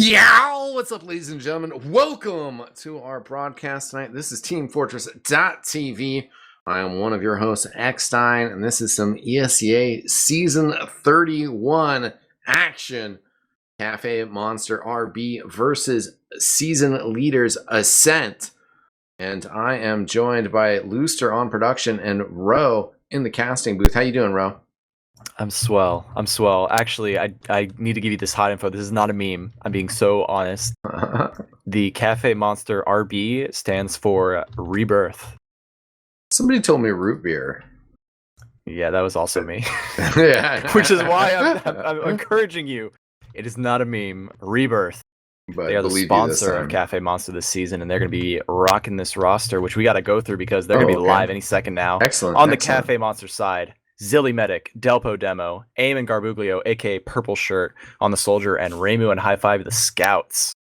Yeah, what's up, ladies and gentlemen? Welcome to our broadcast tonight. This is teamfortress.tv. I am one of your hosts, eXtine, and this is some ESEA Season 31 action. Cafe Monster RB versus season leaders Ascent. And I am joined by Looster on production and Ro in the casting booth. How you doing, Ro? I'm swell. Actually, I need to give you this hot info. This is not a meme. I'm being so honest. The Cafe Monster RB stands for Rebirth. Somebody told me root beer. Yeah, that was also me. Yeah. Which is why I'm encouraging you. It is not a meme. Rebirth. But they are the sponsor of Cafe Monster this season, and they're going to be rocking this roster, which we got to go through because they're going to be live any second now. Excellent. On the Cafe Monster side, Zilly Medic, Delpo Demo, Aim and Garbuglio, aka Purple Shirt on the Soldier, and Remu and High Five the Scouts.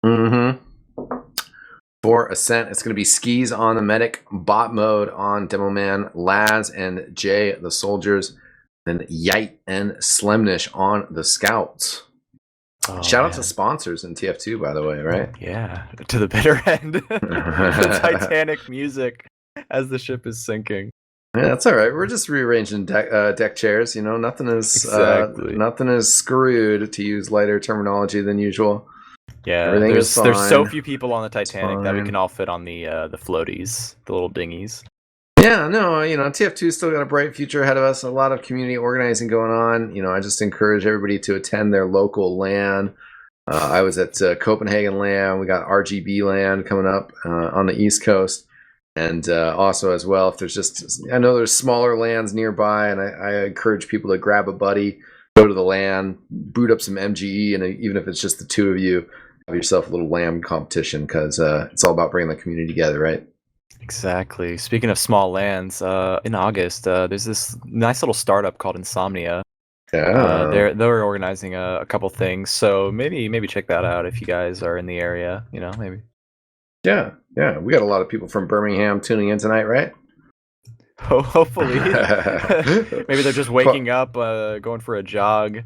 For Ascent, it's going to be Skis on the Medic, Bot Mode on Demo Man, Laz and Jay the Soldiers, then Yite and Slemnish on the Scouts. Shout out to sponsors in TF2, by the way, right? Yeah, to the bitter end. The Titanic music as the ship is sinking. Yeah, that's all right. We're just rearranging deck chairs. You know, nothing is nothing is screwed, to use lighter terminology than usual. Yeah, there's so few people on the Titanic that we can all fit on the floaties, the little dinghies. Yeah, no, you know, TF2's still got a bright future ahead of us. A lot of community organizing going on. You know, I just encourage everybody to attend their local LAN. I was at Copenhagen LAN. We got RGB LAN coming up on the East Coast. And also as well, if there's I know there's smaller LANs nearby, and I encourage people to grab a buddy, go to the LAN, boot up some MGE, and even if it's just the two of you, have yourself a little LAN competition, because it's all about bringing the community together, right? Exactly. Speaking of small LANs, in August, there's this nice little startup called Insomnia. Yeah. They're organizing a couple things, so maybe check that out if you guys are in the area. You know, maybe. Yeah, we got a lot of people from Birmingham tuning in tonight, right? Hopefully. Maybe they're just waking up, going for a jog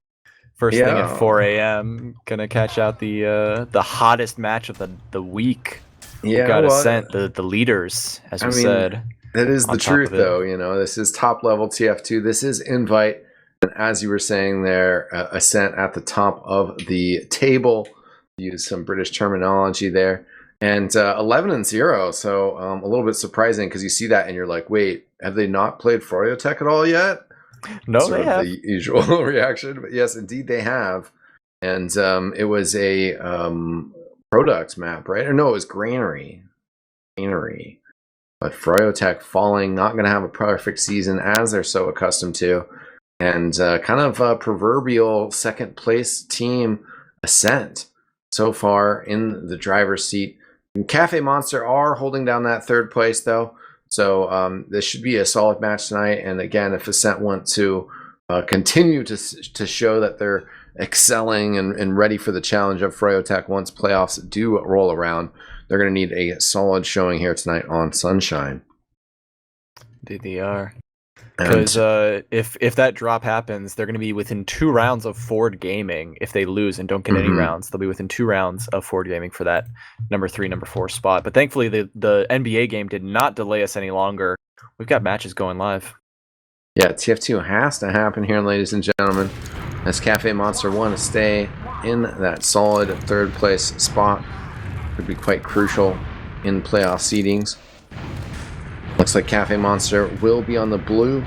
first thing at 4 a.m. Gonna catch out the hottest match of the week. Yeah, we've got Ascent, the leaders, as we said. That is the truth, though. You know, this is top level TF2. This is Invite, and as you were saying there, Ascent at the top of the table. Use some British terminology there. And 11-0, so a little bit surprising, because you see that and you're like, wait, have they not played Froyotech at all yet? No, they have. The usual reaction, but yes, indeed they have. And it was a product map, right? Or no, it was Granary. But Froyotech falling, not going to have a perfect season as they're so accustomed to. And kind of a proverbial second place team, Ascent, so far in the driver's seat. And Cafe Monster are holding down that third place, though. So this should be a solid match tonight. And again, if Ascent want to continue to show that they're excelling and ready for the challenge of Froyotech once playoffs do roll around, they're going to need a solid showing here tonight on Sunshine. Indeed they are. Because if that drop happens, they're going to be within 2 rounds of Ford Gaming. If they lose and don't get any rounds, they'll be within 2 rounds of Ford Gaming for that number 3, number 4 spot. But thankfully, the NBA game did not delay us any longer. We've got matches going live. Yeah, TF2 has to happen here, ladies and gentlemen, as Cafe Monster want to stay in that solid third place spot. Could be quite crucial in playoff seedings. Looks like Cafe Monster will be on the blue,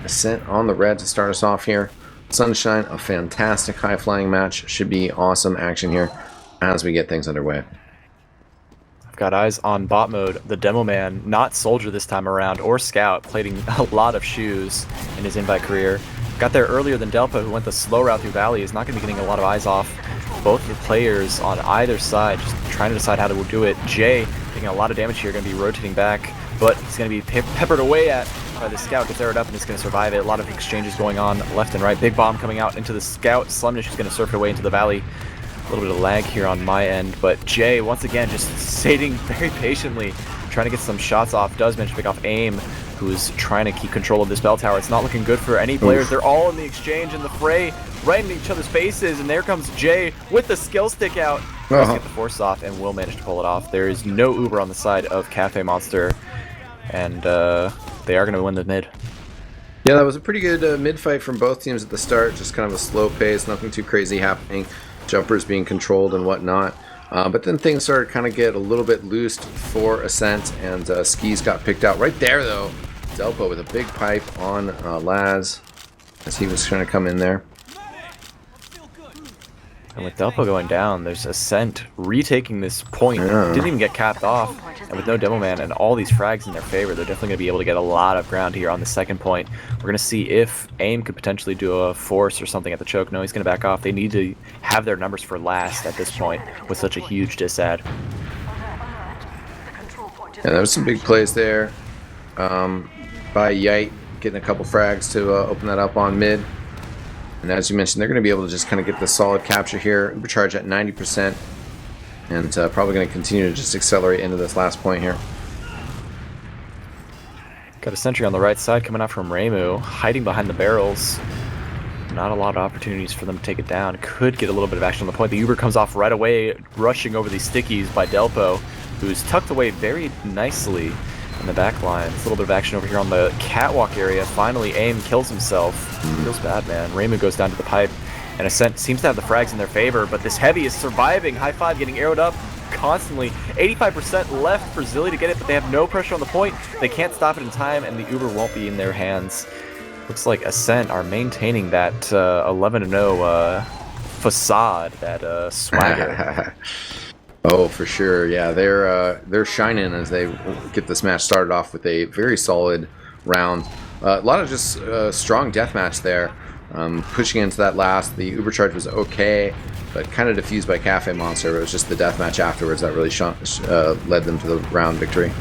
Ascent on the red to start us off here. Sunshine, a fantastic high-flying match. Should be awesome action here as we get things underway. I've got eyes on bot mode. The Demo Man, not Soldier this time around, or Scout, plating a lot of shoes in his invite career. Got there earlier than Delpa, who went the slow route through Valley, is not going to be getting a lot of eyes off both of the players on either side, just trying to decide how to do it. Jay taking a lot of damage here, going to be rotating back, but he's going to be peppered away at by the Scout. Gets aired up and is going to survive it. A lot of exchanges going on left and right. Big bomb coming out into the Scout. Slemnish is going to surf it away into the Valley. A little bit of lag here on my end, but Jay, once again, just sitting very patiently, trying to get some shots off. Does manage to pick off Aim, who's trying to keep control of this bell tower. It's not looking good for any players. They're all in the exchange and the fray, right in each other's faces, and there comes Jay with the skill stick out. Tries to get the force off and will manage to pull it off. There is no Uber on the side of Cafe Monster, and they are going to win the mid. Yeah, that was a pretty good mid fight from both teams at the start. Just kind of a slow pace, nothing too crazy happening. Jumpers being controlled and whatnot. But then things started kind of get a little bit loosed for Ascent, and Skis got picked out right there, though. Delpo with a big pipe on Laz as he was trying to come in there. And with Delpo going down, there's Ascent retaking this point. Didn't even get capped off. And with no Demo Man and all these frags in their favor, they're definitely going to be able to get a lot of ground here on the second point. We're going to see if Aim could potentially do a force or something at the choke. No, he's going to back off. They need to have their numbers for last at this point with such a huge disad. And there was some big plays there by Yite, getting a couple frags to open that up on mid. And as you mentioned, they're going to be able to just kind of get the solid capture here. Overcharge at 90%. And probably going to continue to just accelerate into this last point here. Got a sentry on the right side coming out from Reimu, hiding behind the barrels. Not a lot of opportunities for them to take it down. Could get a little bit of action on the point. The Uber comes off right away, rushing over these stickies by Delpo, who's tucked away very nicely in the back line. It's a little bit of action over here on the catwalk area. Finally, Aim kills himself. Feels bad, man. Reimu goes down to the pipe, and Ascent seems to have the frags in their favor, but this heavy is surviving. High five getting arrowed up constantly. 85% left for Zilly to get it, but they have no pressure on the point. They can't stop it in time, and the Uber won't be in their hands. Looks like Ascent are maintaining that 11-0 facade, that swagger. Oh, for sure. Yeah, they're shining as they get this match started off with a very solid round. A lot of just strong deathmatch there. Pushing into that last, the Uber charge was okay, but kind of diffused by Cafe Monster. It was just the deathmatch afterwards that really led them to the round victory.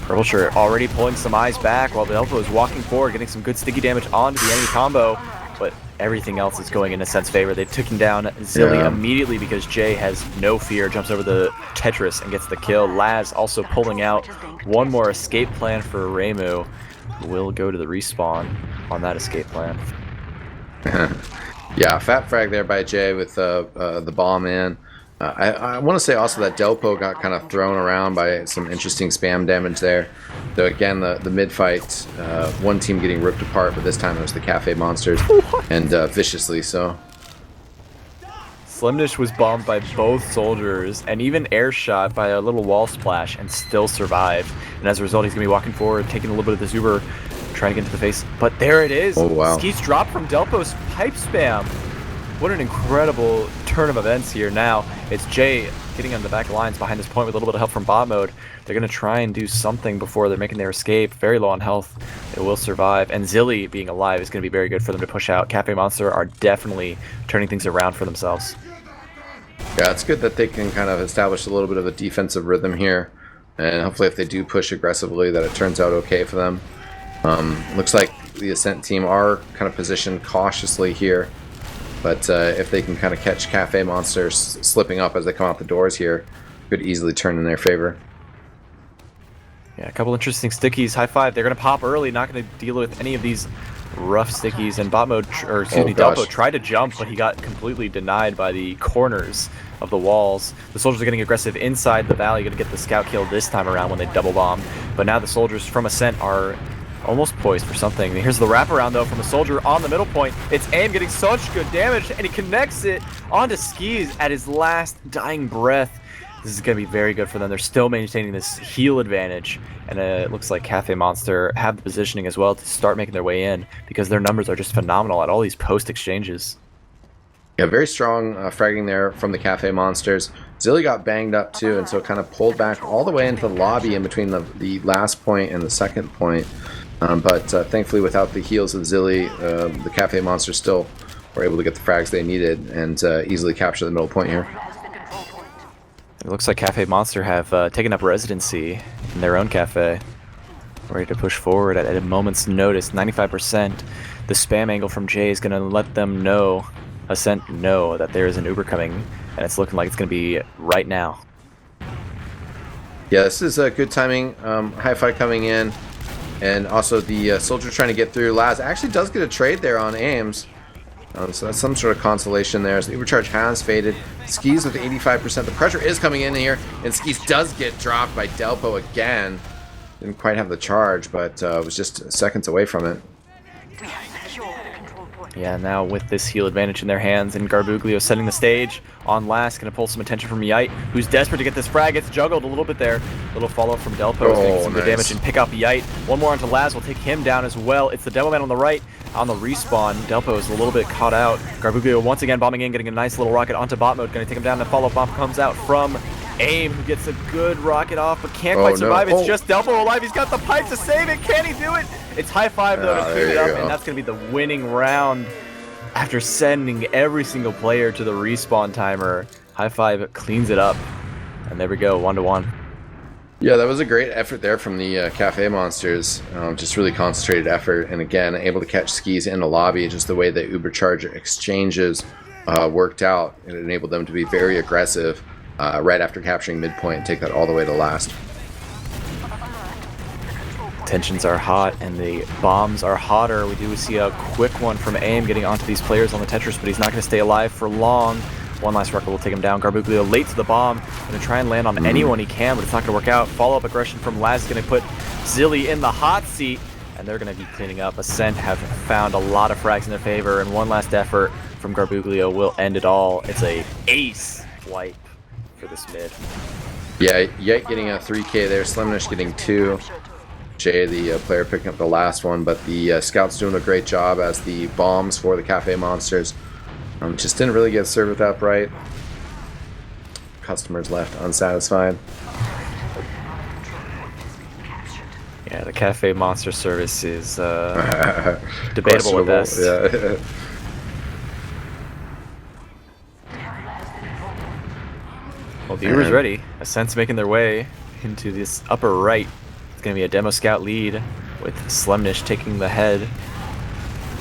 Purple Shirt already pulling some eyes back while the Delpo is walking forward, getting some good sticky damage onto the enemy combo, but everything else is going in Ascent's favor. They've taken down Zilly immediately because Jay has no fear, jumps over the Tetris and gets the kill. Laz also pulling out one more escape plan for Reimu, who will go to the respawn on that escape plan. Yeah, fat frag there by Jay with the bomb in. I want to say also that Delpo got kind of thrown around by some interesting spam damage there. Though again, the mid fight, one team getting ripped apart, but this time it was the Cafe Monsters, and viciously so. Slimdish was bombed by both soldiers and even air shot by a little wall splash and still survived. And as a result, he's going to be walking forward, taking a little bit of this Uber, trying to get into the face. But there it is. Oh, wow. Skeets dropped from Delpo's pipe spam. What an incredible turn of events here. Now it's Jay getting on the back lines behind this point with a little bit of help from bot mode. They're going to try and do something before they're making their escape. Very low on health. They will survive. And Zilly being alive is going to be very good for them to push out. Cafe Monster are definitely turning things around for themselves. Yeah, it's good that they can kind of establish a little bit of a defensive rhythm here. And hopefully if they do push aggressively that it turns out okay for them. Looks like the Ascent team are kind of positioned cautiously here. But if they can kind of catch Cafe Monsters slipping up as they come out the doors here, could easily turn in their favor. Yeah, a couple interesting stickies. High five. They're going to pop early, not going to deal with any of these rough stickies. And bot mode, or excuse me, Delpo tried to jump, but he got completely denied by the corners of the walls. The soldiers are getting aggressive inside the valley, going to get the scout kill this time around when they double bomb. But now the soldiers from Ascent are almost poised for something. Here's the wraparound though from a soldier on the middle point. It's Aim getting such good damage, and he connects it onto Skis at his last dying breath. This is going to be very good for them. They're still maintaining this heal advantage, and it looks like Cafe Monster have the positioning as well to start making their way in because their numbers are just phenomenal at all these post exchanges. Yeah, very strong fragging there from the Cafe Monsters. Zilly got banged up too, and so kind of pulled back all the way into the lobby in between the last point and the second point. But thankfully, without the heals of Zilly, the Cafe Monsters still were able to get the frags they needed and easily capture the middle point here. It looks like Cafe Monster have taken up residency in their own cafe. Ready to push forward at a moment's notice. 95%. The spam angle from Jay is going to let them know, Ascent know, that there is an Uber coming, and it's looking like it's going to be right now. Yeah, this is good timing. Hi-Fi coming in, and also the soldier trying to get through. Laz actually does get a trade there on Ames. So that's some sort of consolation there. So the overcharge has faded. Skis with 85%. The pressure is coming in here, and Skis does get dropped by Delpo again. Didn't quite have the charge, but was just seconds away from it. Yeah, now with this heal advantage in their hands, and Garbuglio setting the stage on last, going to pull some attention from Yite, who's desperate to get this frag. Gets juggled a little bit there. Little follow-up from Delpo. Going to get some good damage and pick up Yite. One more onto Laz will take him down as well. It's the Demo Man on the right. On the respawn, Delpo is a little bit caught out. Garbuglio once again bombing in, getting a nice little rocket onto bot mode. Going to take him down. The follow-up bomb comes out from Aim, who gets a good rocket off, but can't quite survive. It's just Delpo alive. He's got the pipe to save it. Can he do it? It's high five, though, to clean it up, and that's going to be the winning round. After sending every single player to the respawn timer, High Five cleans it up. And there we go, 1-1. Yeah, that was a great effort there from the Cafe Monsters. Just really concentrated effort. And again, able to catch Skis in the lobby. Just the way the Ubercharger exchanges worked out. It enabled them to be very aggressive right after capturing midpoint and take that all the way to last. Tensions are hot and the bombs are hotter. We do see a quick one from Aim getting onto these players on the Tetris, but he's not going to stay alive for long. One last rocket will take him down. Garbuglio late to the bomb. Going to try and land on anyone he can, but it's not going to work out. Follow-up aggression from Laz is going to put Zilly in the hot seat, and they're going to be cleaning up. Ascent have found a lot of frags in their favor, and one last effort from Garbuglio will end it all. It's a ace wipe for this mid. Yeah, Yite getting a 3K there. Slimnish getting 2. Jay, the player, picking up the last one, but the scouts doing a great job as the bombs for the Cafe Monsters just didn't really get served up right. Customers left unsatisfied. Yeah, the Cafe Monster service is debatable at best. Yeah. Well, the Uber's ready. Ascent's making their way into this upper right. Going to be a demo scout lead with Slemnish taking the head.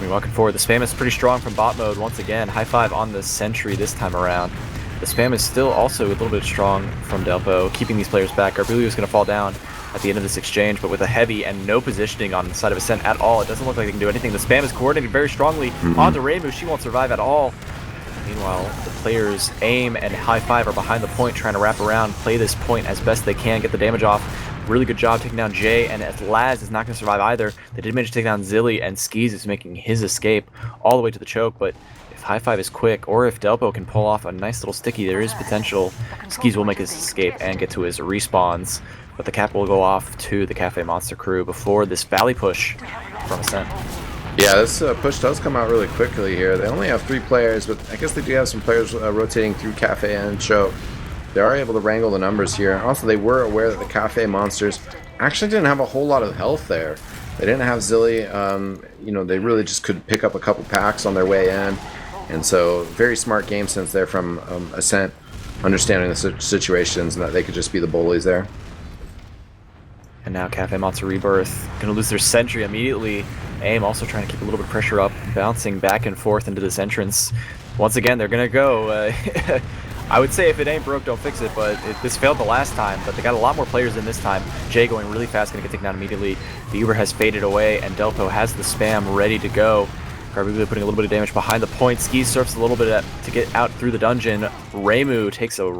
We're walking forward. The spam is pretty strong from bot mode once again. High five on the sentry this time around. The spam is still also a little bit strong from Delpo, keeping these players back. Garbuglio is going to fall down at the end of this exchange, but with a heavy and no positioning on the side of Ascent at all, it doesn't look like they can do anything. The spam is coordinated very strongly onto Reimu. She won't survive at all. Meanwhile, the players Aim and High Five are behind the point, trying to wrap around, play this point as best they can, get the damage off. Really good job taking down Jay, and as Laz is not going to survive either. They did manage to take down Zilly, and Skis is making his escape all the way to the choke, but if High Five is quick, or if Delpo can pull off a nice little sticky, there is potential. Skis will make his escape and get to his respawns, but the cap will go off to the Cafe Monster crew before this Valley push from Ascent. Yeah, this push does come out really quickly here. They only have 3 players, but I guess they do have some players rotating through Cafe and choke. They are able to wrangle the numbers here. Also, they were aware that the Cafe Monsters actually didn't have a whole lot of health there. They didn't have Zilly. You know, they really just could pick up a couple packs on their way in. And so, very smart game sense there from Ascent, understanding the situations and that they could just be the bullies there. And now Cafe Monster Rebirth going to lose their sentry immediately. Aim also trying to keep a little bit of pressure up, bouncing back and forth into this entrance. Once again, they're going to go. I would say if it ain't broke, don't fix it, but this failed the last time, but they got a lot more players in this time. Jay going really fast, going to get taken down immediately. The Uber has faded away, and Delpo has the spam ready to go. Garbuglio putting a little bit of damage behind the point. Skis surfs a little bit to get out through the dungeon. Reimu takes a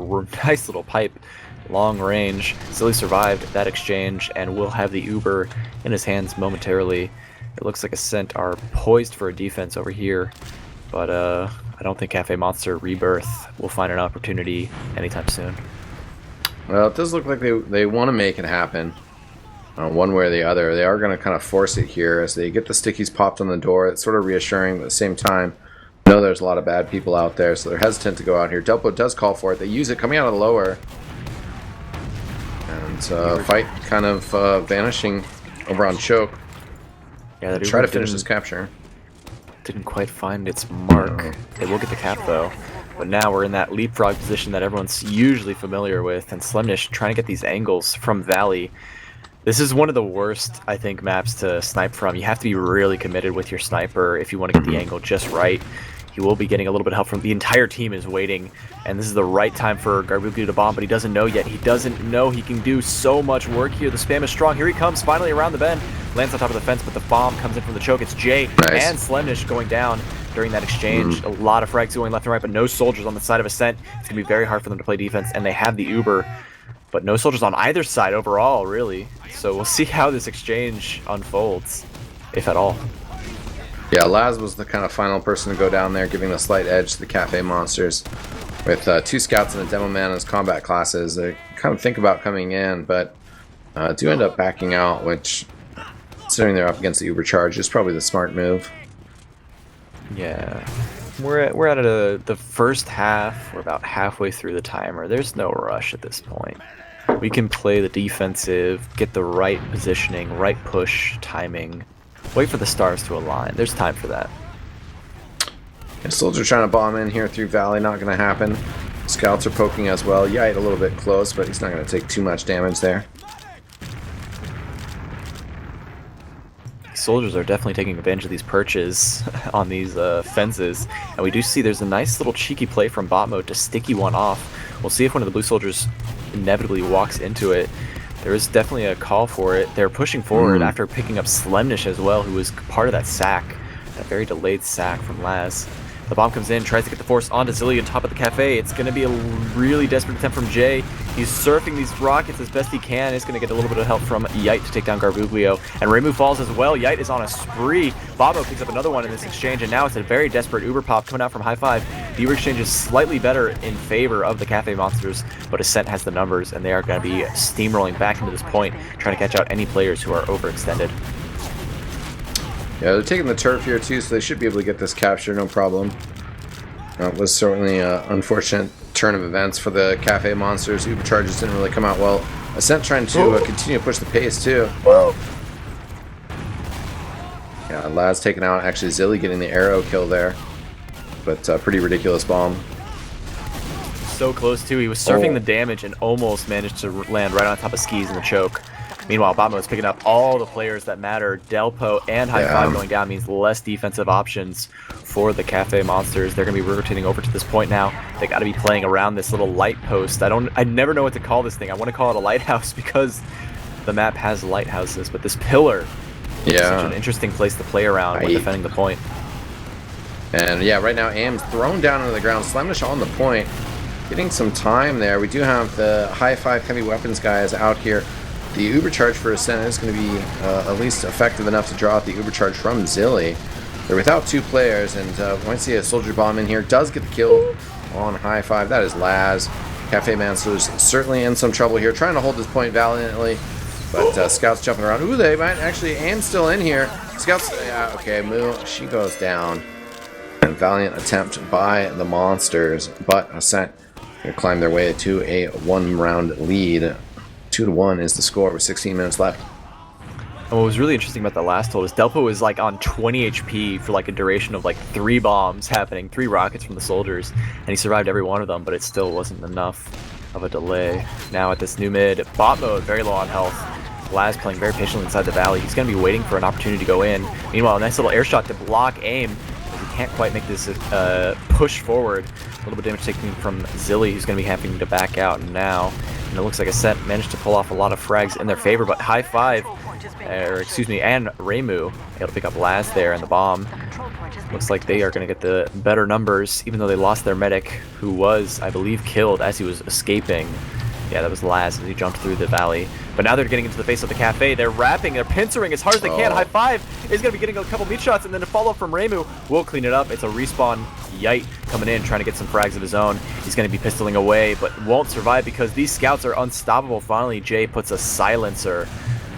nice little pipe, long range. Silly survived that exchange, and will have the Uber in his hands momentarily. It looks like Ascent are poised for a defense over here, but I don't think Cafe Monster Rebirth will find an opportunity anytime soon. Well, it does look like they want to make it happen one way or the other. They are going to kind of force it here as they get the stickies popped on the door. It's sort of reassuring, but at the same time, you know there's a lot of bad people out there, so they're hesitant to go out here. Delpo does call for it. They use it coming out of the lower. And fight kind of vanishing over on choke. Yeah, try to finish this capture. Didn't quite find its mark. They will get the cap though. But now we're in that leapfrog position that everyone's usually familiar with, and Slemnish trying to get these angles from Valley. This is one of the worst, I think, maps to snipe from. You have to be really committed with your sniper if you want to get the angle just right. He will be getting a little bit of help from the entire team is waiting, and this is the right time for Garbuglio to bomb, but he doesn't know yet. He doesn't know he can do so much work here. The spam is strong. Here he comes, finally around the bend. Lands on top of the fence, but the bomb comes in from the choke. It's Jay and Slemnish going down during that exchange. A lot of frags going left and right, but no soldiers on the side of Ascent. It's going to be very hard for them to play defense, and they have the Uber, but no soldiers on either side overall, really. So we'll see how this exchange unfolds, if at all. Yeah, Laz was the kind of final person to go down there, giving the slight edge to the Cafe Monsters. With 2 scouts and a demo man as combat classes, they kind of think about coming in, but do end up backing out, which, considering they're up against the Uber Charge, is probably the smart move. Yeah, we're at the first half. We're about halfway through the timer. There's no rush at this point. We can play the defensive, get the right positioning, right push, timing. Wait for the stars to align. There's time for that. Yeah, soldier trying to bomb in here through Valley, not going to happen. Scouts are poking as well. Yite a little bit close, but he's not going to take too much damage there. Soldiers are definitely taking advantage of these perches on these fences, and we do see there's a nice little cheeky play from bot mode to sticky one off. We'll see if one of the blue soldiers inevitably walks into it. There is definitely a call for it. They're pushing forward after picking up Slemnish as well, who was part of that sack, that very delayed sack from Laz. The bomb comes in, tries to get the force onto Zilly on top of the cafe. It's going to be a really desperate attempt from Jay. He's surfing these rockets as best he can. He's going to get a little bit of help from Yite to take down Garbuglio. And Reimu falls as well. Yite is on a spree. Bobo picks up another one in this exchange, and now it's a very desperate Uber pop coming out from High Five. The Uber exchange is slightly better in favor of the Cafe Monsters, but Ascent has the numbers, and they are going to be steamrolling back into this point, trying to catch out any players who are overextended. Yeah, they're taking the turf here too, so they should be able to get this capture, no problem. It was certainly an unfortunate turn of events for the Cafe Monsters. Uber charges didn't really come out well. Ascent trying to continue to push the pace too. Wow. Yeah, Laz taken out. Actually, Zilly getting the arrow kill there. But pretty ridiculous bomb. So close too. He was surfing the damage and almost managed to land right on top of Skis in the choke. Meanwhile, Botmo is picking up all the players that matter. Delpo and High Five going down means less defensive options for the Cafe Monsters. They're going to be rotating over to this point now. They got to be playing around this little light post. I never know what to call this thing. I want to call it a lighthouse because the map has lighthouses, but this pillar is such an interesting place to play around when defending the point. And yeah, right now Am's thrown down into the ground. Slemnish on the point, getting some time there. We do have the High Five heavy weapons guys out here. The Uber charge for Ascent is going to be at least effective enough to draw out the Uber charge from Zilly. They're without 2 players, and we might see a soldier bomb in here. Does get the kill on High Five. That is Laz. Cafe Monsters certainly in some trouble here, trying to hold this point valiantly. But Scouts jumping around. Ooh, they might actually. Am's still in here. Scouts. Yeah, okay, Moo. She goes down. And valiant attempt by the Monsters, but Ascent going to climb their way to a 1-round lead. 2-1 is the score with 16 minutes left. And what was really interesting about that last hole is Delpo was like on 20 HP for like a duration of like 3 bombs happening, 3 rockets from the soldiers, and he survived every one of them, but it still wasn't enough of a delay. Now at this new mid, bot mode, very low on health. Laz playing very patiently inside the valley. He's going to be waiting for an opportunity to go in. Meanwhile, a nice little air shot to block aim. He can't quite make this push forward. A little bit of damage taken from Zilly, who's going to be having to back out now. And it looks like Ascent managed to pull off a lot of frags in their favor, but High Five, and Reimu able to pick up Laz there and the bomb. Looks like they are going to get the better numbers, even though they lost their medic, who was, I believe, killed as he was escaping. Yeah, that was Laz as he jumped through the valley. But now they're getting into the face of the cafe. They're wrapping, they're pincering as hard as they can. High Five is going to be getting a couple meat shots, and then a follow from Reimu will clean it up. It's a respawn Yite coming in, trying to get some frags of his own. He's going to be pistoling away, but won't survive because these scouts are unstoppable. Finally, Jay puts a silencer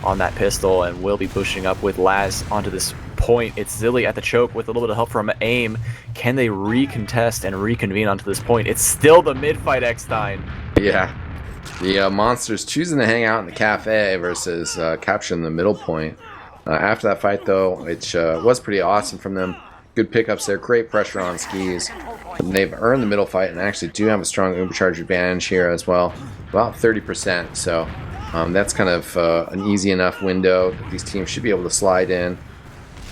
on that pistol and will be pushing up with Laz onto this point. It's Zilly at the choke with a little bit of help from AIM. Can they recontest and reconvene onto this point? It's still the mid-fight eXtine. Yeah. The Monsters choosing to hang out in the cafe versus capturing the middle point. After that fight, though, which was pretty awesome from them. Good pickups there, great pressure on Skis. And they've earned the middle fight and actually do have a strong overcharge advantage here as well. About 30%, so that's kind of an easy enough window that these teams should be able to slide in.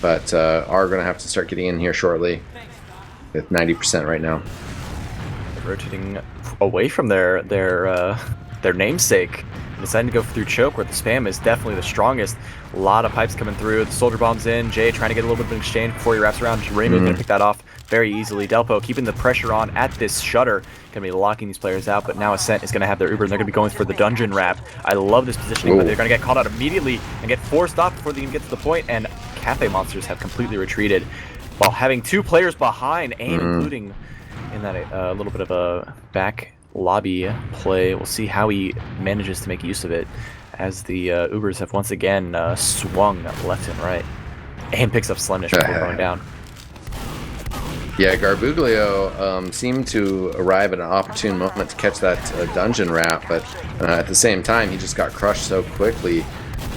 But are going to have to start getting in here shortly. with 90% right now. Rotating away from their namesake. Deciding to go through choke where the spam is definitely the strongest. A lot of pipes coming through. The soldier bombs in. Jay trying to get a little bit of an exchange before he wraps around. Raymu gonna pick that off very easily. Delpo keeping the pressure on at this shutter. Gonna be locking these players out, but now Ascent is gonna have their Uber and they're gonna be going for the dungeon wrap. I love this positioning, but they're gonna get caught out immediately and get forced off before they even get to the point, and Cafe Monsters have completely retreated while having 2 players behind, and including in that a little bit of a back lobby play. We'll see how he manages to make use of it as the Ubers have once again swung left and right. And picks up Slemnish before going down. Yeah, Garbuglio seemed to arrive at an opportune moment to catch that dungeon wrap, but at the same time, he just got crushed so quickly.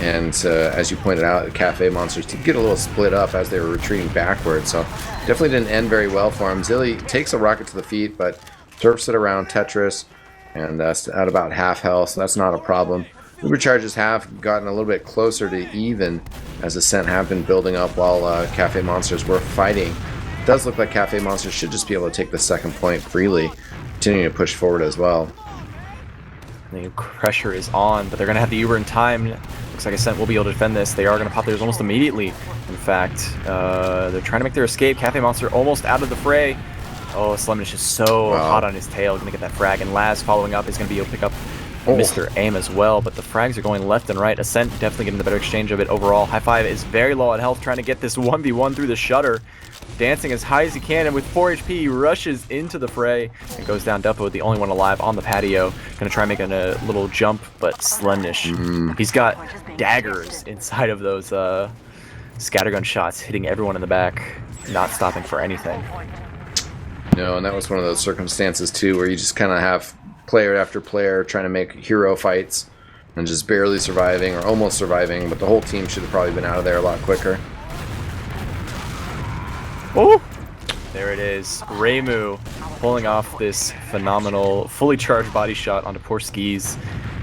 And as you pointed out, the Cafe Monsters did get a little split up as they were retreating backwards, so definitely didn't end very well for him. Zilly takes a rocket to the feet, but surfs it around Tetris, and that's at about half health, so that's not a problem. Uber charges have gotten a little bit closer to even as Ascent have been building up while Cafe Monsters were fighting. It does look like Cafe Monsters should just be able to take the second point freely, continuing to push forward as well. The pressure is on, but they're going to have the Uber in time. Looks like Ascent will be able to defend this. They are going to pop theirs almost immediately. In fact, they're trying to make their escape. Cafe Monster almost out of the fray. Oh, Slemnish is so hot on his tail. Going to get that frag, and Laz following up is going to be able to pick up Mr. Aim as well, but the frags are going left and right. Ascent definitely getting the better exchange of it overall. High Five is very low on health, trying to get this 1v1 through the shutter. Dancing as high as he can, and with 4 HP, he rushes into the fray and goes down. Delpo, the only one alive on the patio. Gonna try making a little jump, but Slemnish, he's got daggers inside of those scattergun shots, hitting everyone in the back, not stopping for anything. No, and that was one of those circumstances too, where you just kind of have player after player trying to make hero fights and just barely surviving or almost surviving, but the whole team should have probably been out of there a lot quicker. Oh, there it is. Raymu pulling off this phenomenal fully charged body shot onto poor Skis.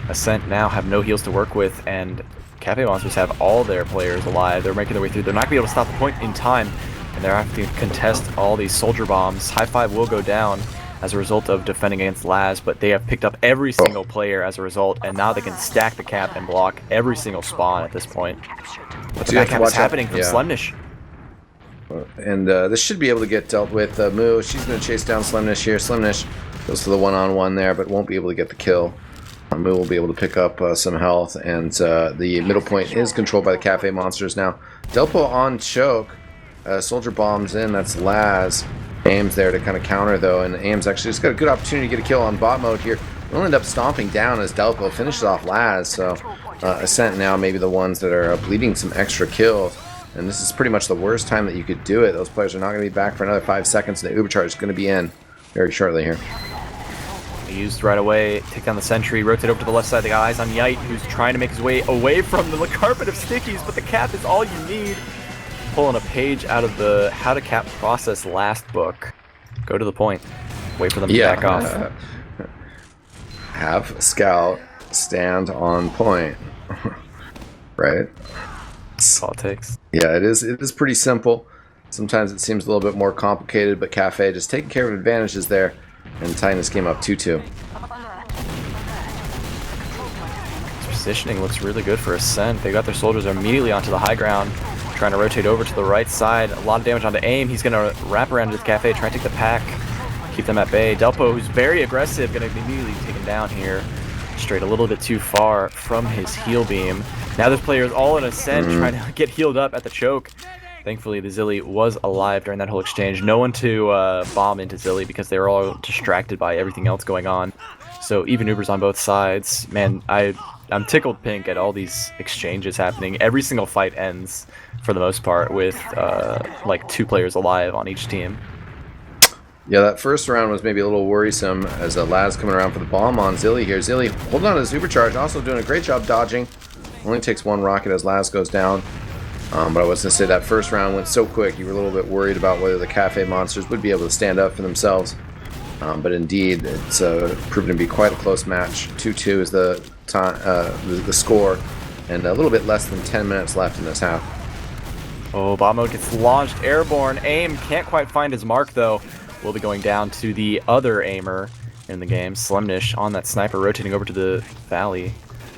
Ascent now have no heals to work with, and Cafe Monsters have all their players alive. They're making their way through. They're not going to be able to stop the point in time, and they're having to contest all these soldier bombs. High Five will go down as a result of defending against Laz, but they have picked up every single player as a result, and now they can stack the cap and block every single spawn at this point. But the back cap is happening from Slemnish. And this should be able to get dealt with. Moo, she's going to chase down Slemnish here. Slemnish goes to the one-on-one there, but won't be able to get the kill. Moo will be able to pick up some health, and the middle point is controlled by the Cafe Monsters now. Delpo on choke. Soldier bombs in, that's Laz. Aim's there to kind of counter though, and Aim's actually just got a good opportunity to get a kill on bot mode here. We'll end up stomping down as Delpo finishes off Laz, so Ascent now maybe the ones that are bleeding some extra kills. And this is pretty much the worst time that you could do it. Those players are not going to be back for another 5 seconds, and the Uber charge is going to be in very shortly here. Used right away, take down the sentry, rotate over to the left side. They got eyes on Yite, who's trying to make his way away from the carpet of stickies, but the cap is all you need. Pulling a page out of the How to Cap Process last book. Go to the point. Wait for them to back off. Have Scout stand on point. Right? That's all it takes. Yeah, it is pretty simple. Sometimes it seems a little bit more complicated, but Cafe just taking care of advantages there and tying this game up 2-2. This positioning looks really good for Ascent. They got their soldiers immediately onto the high ground, trying to rotate over to the right side. A lot of damage onto Aim. He's going to wrap around to the Cafe, try and take the pack, keep them at bay. Delpo, who's very aggressive, going to be immediately taken down here. Straight a little bit too far from his heal beam. Now this player is all in Ascent, trying to get healed up at the choke. Thankfully, the Zilly was alive during that whole exchange. No one to bomb into Zilly because they were all distracted by everything else going on. So even Ubers on both sides. Man, I'm tickled pink at all these exchanges happening. Every single fight ends, for the most part, with like 2 players alive on each team. Yeah, that first round was maybe a little worrisome as Laz coming around for the bomb on Zilly here. Zilly holding on to his supercharge, also doing a great job dodging. Only takes 1 rocket as Laz goes down. But I was going to say that first round went so quick, you were a little bit worried about whether the Cafe Monsters would be able to stand up for themselves. But indeed, it's proven to be quite a close match. 2-2 is the score, and a little bit less than 10 minutes left in this half. Oh, bot mode gets launched airborne. Aim can't quite find his mark though. will be going down to the other aimer in the game, Slemnish, on that sniper, rotating over to the valley.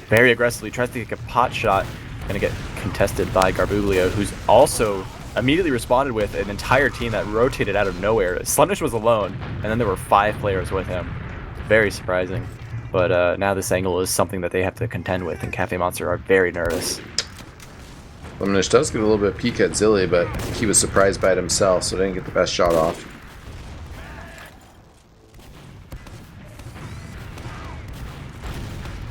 Very aggressively, tries to take a pot shot. Gonna get contested by Garbuglio, who's also immediately responded with an entire team that rotated out of nowhere. Slemnish was alone, and then there were 5 players with him. Very surprising. But now this angle is something that they have to contend with, and Cafe Monster are very nervous. Slemnish does get a little bit of peek at Zilly, but he was surprised by it himself, so didn't get the best shot off.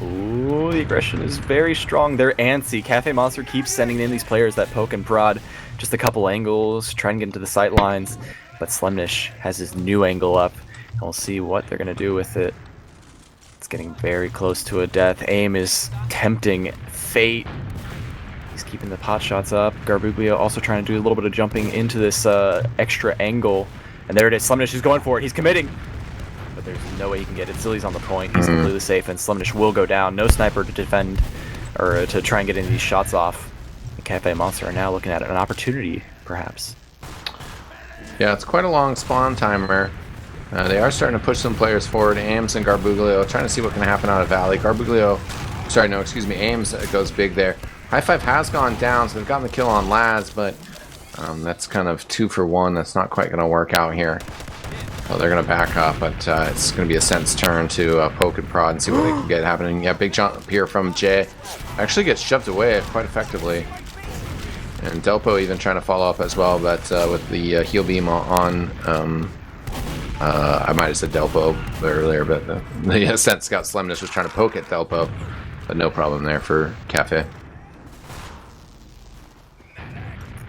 Ooh, the aggression is very strong. They're antsy. Cafe Monster keeps sending in these players that poke and prod. Just a couple angles, trying to get into the sight lines. But Slemnish has his new angle up, and we'll see what they're going to do with it. It's getting very close to a death. Aim is tempting fate. He's keeping the pot shots up. Garbuglio also trying to do a little bit of jumping into this extra angle. And there it is. Slemnish is going for it. He's committing. But there's no way he can get it. Zilly's on the point. He's completely safe, and Slemnish will go down. No sniper to defend or to try and get any of these shots off. The Cafe Monster are now looking at an opportunity, perhaps. Yeah, it's quite a long spawn timer. They are starting to push some players forward. Ames and Garbuglio trying to see what can happen out of Valley. Ames goes big there. High Five has gone down, so they've gotten the kill on Laz, but that's kind of 2 for 1. That's not quite going to work out here. Well, they're going to back up, but it's going to be Ascent's turn to poke and prod and see what they can get happening. Yeah, big jump here from Jay. Actually gets shoved away quite effectively. And Delpo even trying to follow up as well, but with the heal beam on, I might have said Delpo earlier, but the Ascent Scout Slemnish was trying to poke at Delpo, but no problem there for Cafe.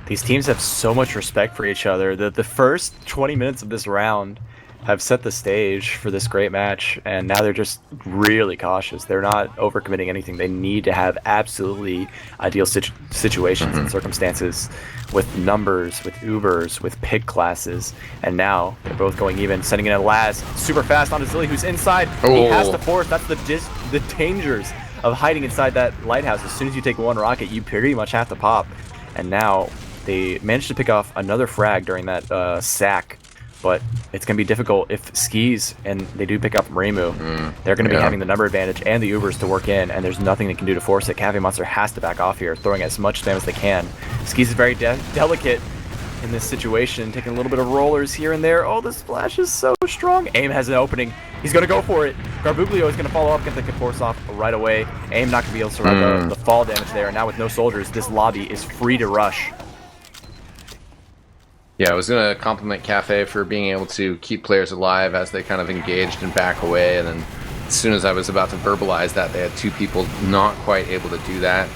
These teams have so much respect for each other. The first 20 minutes of this round have set the stage for this great match, and now they're just really cautious. They're not overcommitting anything. They need to have absolutely ideal situations and circumstances with numbers, with Ubers, with pick classes, and now they're both going even, sending in a Laz super fast onto Zilly, who's inside. He has to force. That's the dangers of hiding inside that lighthouse. As soon as you take one rocket, you pretty much have to pop. And now they managed to pick off another frag during that sack, but it's going to be difficult if Skis and they do pick up Remu. They're going to be having the number advantage and the Ubers to work in, and there's nothing they can do to force it. Cafe Monster has to back off here, throwing as much spam as they can. Skis is very delicate in this situation, taking a little bit of rollers here and there. Oh, the splash is so strong. Aim has an opening. He's going to go for it. Garbuglio is going to follow up, get the force off right away. Aim not going to be able to survive the fall damage there, and now with no soldiers, this lobby is free to rush. Yeah, I was going to compliment Cafe for being able to keep players alive as they kind of engaged and back away, and then as soon as I was about to verbalize that, they had 2 people not quite able to do that.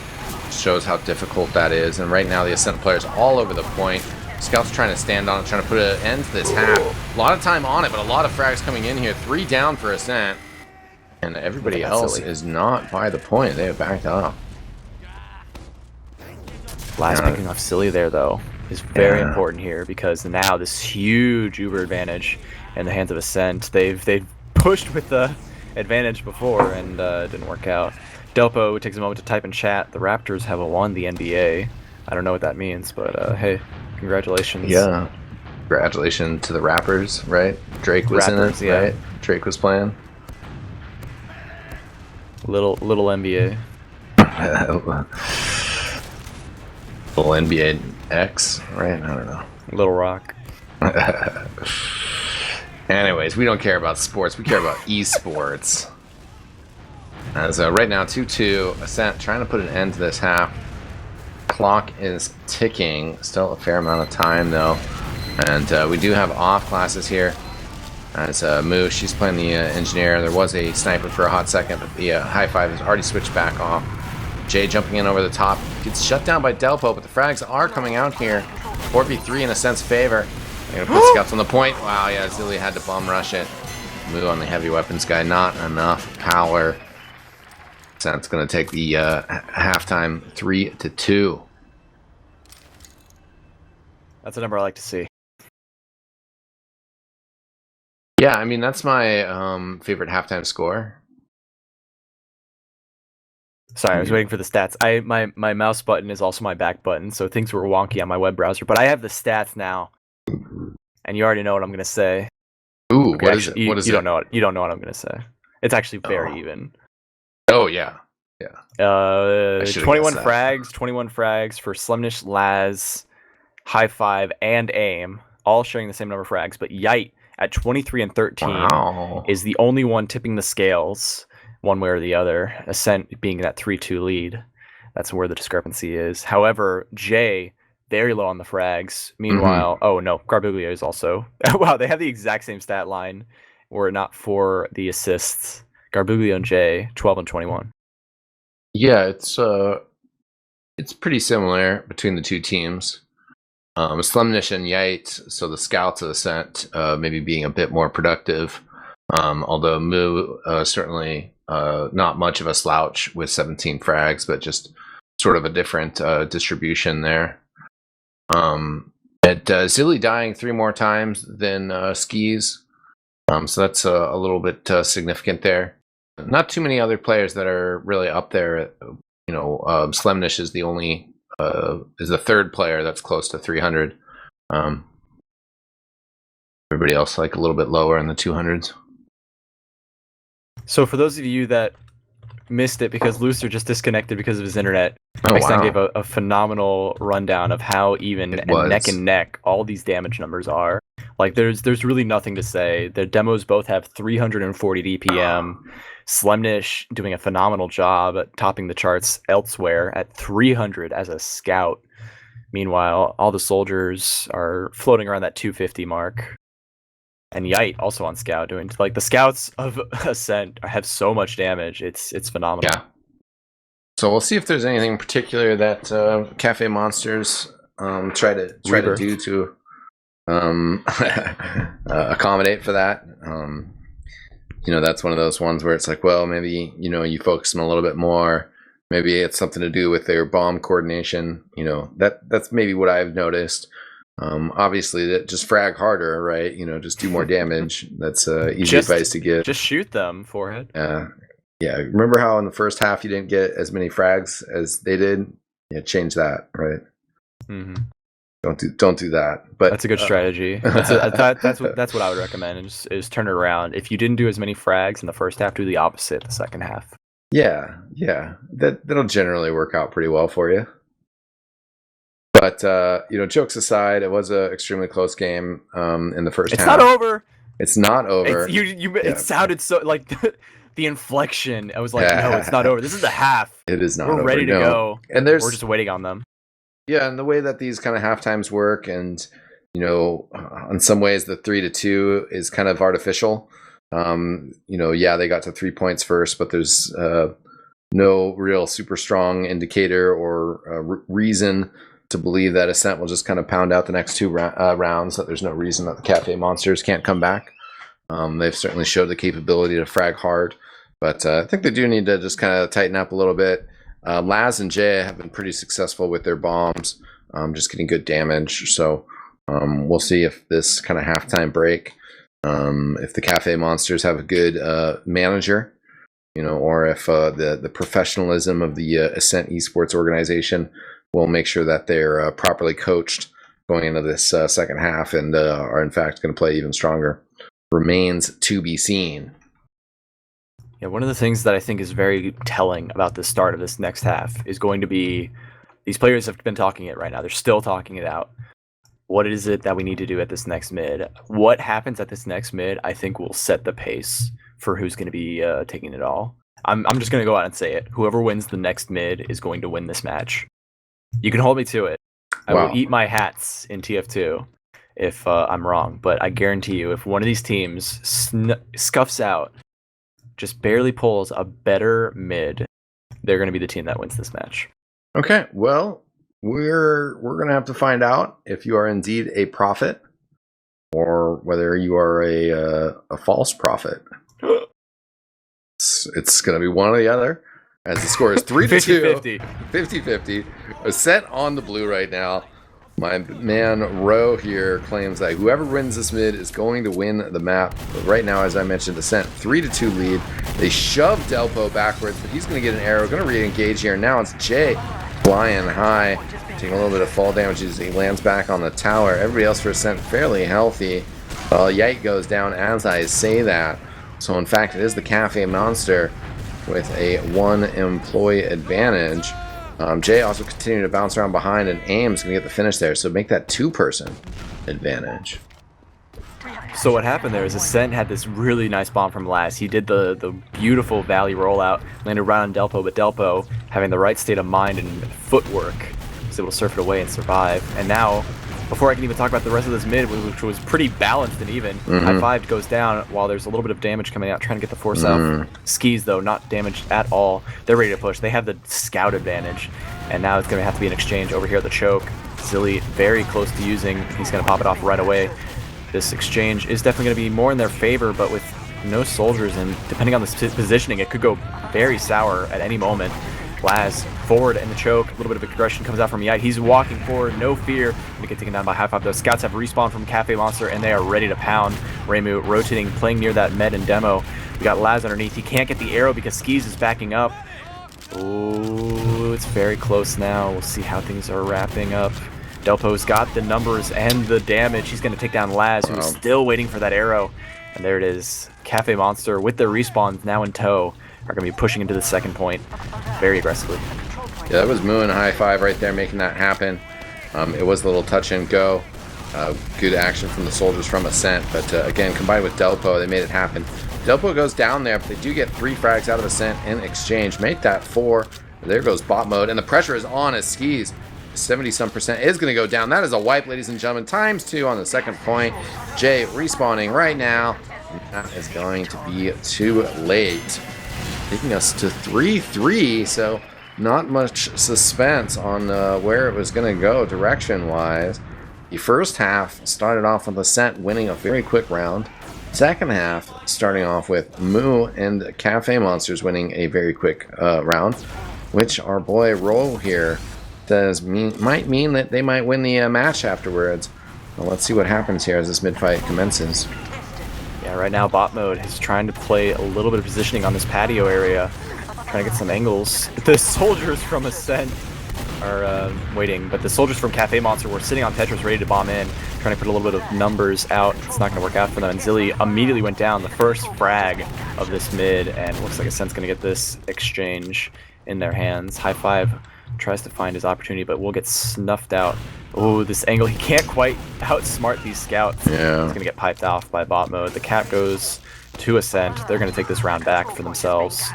It shows how difficult that is, and right now the Ascent players all over the point. Scout's trying to stand on it, trying to put an end to this half. A lot of time on it, but a lot of frags coming in here. 3 down for Ascent, and everybody else is not by the point. They have backed up. Last picking off Silly there, though, is very important here, because now this huge Uber advantage in the hands of Ascent. They've pushed with the advantage before and it didn't work out. Delpo takes a moment to type in chat. The Raptors have won the NBA. I don't know what that means, but hey, congratulations. Yeah, congratulations to the Rappers, right? Drake was in it, right? Drake was playing. Little NBA. Little NBA X, right? I don't know. Little Rock. Anyways, we don't care about sports. We care about esports. So right now, 2-2. Ascent trying to put an end to this half. Clock is ticking. Still a fair amount of time, though. And we do have off classes here. As Moo, she's playing the engineer. There was a sniper for a hot second, but the High Five has already switched back off. Jay jumping in over the top. Gets shut down by Delpo, but the frags are coming out here. 4v3 in Ascent's favor. They're going to put scouts on the point. Wow, yeah, Zilly had to bomb rush it. Moo on the heavy weapons guy. Not enough power. Ascent's going to take the halftime 3-2. That's a number I like to see. Yeah, I mean, that's my favorite halftime score. Sorry, I was waiting for the stats. My mouse button is also my back button, so things were wonky on my web browser. But I have the stats now, and you already know what I'm going to say. Okay, What is actually, it? What is you it? don't know. You don't know what I'm gonna say. It's actually very even. Oh yeah. 21 frags, 21 frags for Slemnish, Laz, High Five, and Aim, all sharing the same number of frags. But Yite at 23 and 13 is the only one tipping the scales one way or the other. Ascent being that 3-2 lead. That's where the discrepancy is. However, Jay very low on the frags. Meanwhile, oh no, Garbuglio is also. Wow, they have the exact same stat line. Were it not for the assists, Garbuglio and Jay 12 and 21. Yeah, it's pretty similar between the two teams. Slemnish and Yite, so the scouts of Ascent maybe being a bit more productive. Although Moo certainly not much of a slouch with 17 frags, but just sort of a different distribution there. Zilly dying 3 more times than Skis, so that's a little bit significant there. Not too many other players that are really up there. Slemnish is the only is the third player that's close to 300. Everybody else like a little bit lower in the 200s. So for those of you that missed it because Looster just disconnected because of his internet, eXtine gave a phenomenal rundown of how even neck and neck all these damage numbers are. Like there's really nothing to say. The demos both have 340 DPM. Slemnish doing a phenomenal job at topping the charts elsewhere at 300 as a scout. Meanwhile, all the soldiers are floating around that 250 mark. And Yite also on scout doing like the scouts of Ascent have so much damage. It's phenomenal. Yeah. So we'll see if there's anything in particular that Cafe Monsters try to do to accommodate for that. That's one of those ones where it's like, well, maybe you focus them a little bit more. Maybe it's something to do with their bomb coordination. That's maybe what I've noticed. Obviously, that just frag harder, right? Just do more damage. That's easy advice to give. Just shoot them, forehead. Yeah. Remember how in the first half you didn't get as many frags as they did? Yeah, change that, right? Mm-hmm. Don't do that. But that's a good strategy. That's what I would recommend. Is turn it around. If you didn't do as many frags in the first half, do the opposite the second half. Yeah. That'll generally work out pretty well for you. But jokes aside, it was an extremely close game in the first half. It's not over. It's not over. It sounded so like the inflection. I was like, no, it's not over. This is the half. It is not over. We're ready to go. And we're just waiting on them. Yeah, and the way that these kind of halftimes work, and in some ways the 3-2 is kind of artificial. They got to 3 points first, but there's no real super strong indicator or reason to believe that Ascent will just kind of pound out the next 2 rounds. That there's no reason that the Cafe Monsters can't come back. They've certainly showed the capability to frag hard, but I think they do need to just kind of tighten up a little bit. Laz and Jay have been pretty successful with their bombs, just getting good damage. So we'll see if this kind of halftime break, if the Cafe Monsters have a good manager, or if the professionalism of the Ascent Esports organization will make sure that they're properly coached going into this second half and are in fact going to play even stronger. Remains to be seen. Yeah, one of the things that I think is very telling about the start of this next half is going to be these players have been talking it right now. They're still talking it out. What is it that we need to do at this next mid? What happens at this next mid, I think, will set the pace for who's going to be taking it all. I'm just going to go out and say it. Whoever wins the next mid is going to win this match. You can hold me to it. I will eat my hats in TF2 if I'm wrong, but I guarantee you, if one of these teams scuffs out, just barely pulls a better mid, they're going to be the team that wins this match. Okay, well, we're going to have to find out if you are indeed a prophet or whether you are a false prophet. It's going to be one or the other, as the score is 3-2. 50-50. Ascent on the blue right now. My man Ro here claims that whoever wins this mid is going to win the map. But right now, as I mentioned, Ascent 3-2 lead. They shove Delpo backwards, but he's going to get an arrow. Going to re-engage here. Now it's Jay flying high, taking a little bit of fall damage as he lands back on the tower. Everybody else for Ascent fairly healthy. Well, Yite goes down as I say that. So in fact, it is the Cafe Monster with a 1 employee advantage. Jay also continuing to bounce around behind, and Aim's going to get the finish there. So make that 2-person advantage. So what happened there is Ascent had this really nice bomb from last. He did the beautiful Valley rollout, landed right on Delpo, but Delpo, having the right state of mind and footwork, was able to surf it away and survive. And now, before I can even talk about the rest of this mid, which was pretty balanced and even, High Five goes down while there's a little bit of damage coming out, trying to get the force out. Skis, though, not damaged at all. They're ready to push. They have the scout advantage, and now it's going to have to be an exchange over here at the choke. Zilly very close to using. He's going to pop it off right away. This exchange is definitely going to be more in their favor, but with no soldiers, and depending on the positioning, it could go very sour at any moment. Laz forward in the choke, a little bit of aggression comes out from Yite. He's walking forward, no fear. Going to get taken down by High Five. Those scouts have respawned from Cafe Monster, and they are ready to pound. Reimu rotating, playing near that med and demo. We got Laz underneath. He can't get the arrow because Skis is backing up. Ooh, it's very close now. We'll see how things are wrapping up. Delpo's got the numbers and the damage. He's going to take down Laz, who's still waiting for that arrow. And there it is. Cafe Monster, with their respawns now in tow, are going to be pushing into the second point very aggressively. Yeah, that was Moo and High Five right there making that happen. It was a little touch and go. Good action from the soldiers from Ascent. But again, combined with Delpo, they made it happen. Delpo goes down there, but they do get 3 frags out of Ascent in exchange. Make that 4. There goes bot mode. And the pressure is on as Skis. 70-some% is going to go down. That is a wipe, ladies and gentlemen. ×2 on the second point. Jay respawning right now. That is going to be too late. Taking us to 3-3, so not much suspense on where it was going to go direction-wise. The first half started off with Ascent winning a very quick round. Second half starting off with Moo and Cafe Monsters winning a very quick round, which our boy Roll here says might mean that they might win the match afterwards. Well, let's see what happens here as this mid-fight commences. Yeah, right now bot mode is trying to play a little bit of positioning on this patio area, trying to get some angles. The soldiers from Ascent are waiting, but the soldiers from Cafe Monster were sitting on Tetris ready to bomb in, trying to put a little bit of numbers out. It's not going to work out for them, and Zilly immediately went down, the first frag of this mid, and it looks like Ascent's going to get this exchange in their hands. High Five tries to find his opportunity, but will get snuffed out. Oh, this angle, he can't quite outsmart these scouts. Yeah. He's gonna get piped off by bot mode. The cap goes to Ascent. They're gonna take this round back for themselves.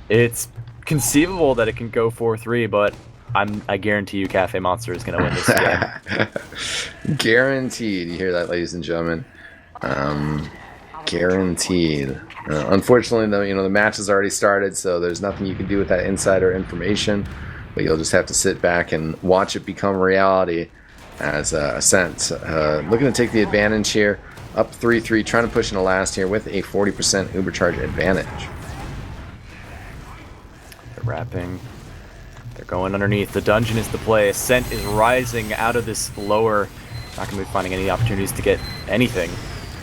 It's conceivable that it can go 4-3, but I guarantee you Cafe Monster is gonna win this game. Guaranteed. You hear that, ladies and gentlemen? Guaranteed. Unfortunately, though, the match has already started, so there's nothing you can do with that insider information. But you'll just have to sit back and watch it become reality as Ascent looking to take the advantage here. Up 3-3, trying to push into last here with a 40% Ubercharge advantage. They're wrapping. They're going underneath. The dungeon is the play. Ascent is rising out of this lower. Not going to be finding any opportunities to get anything.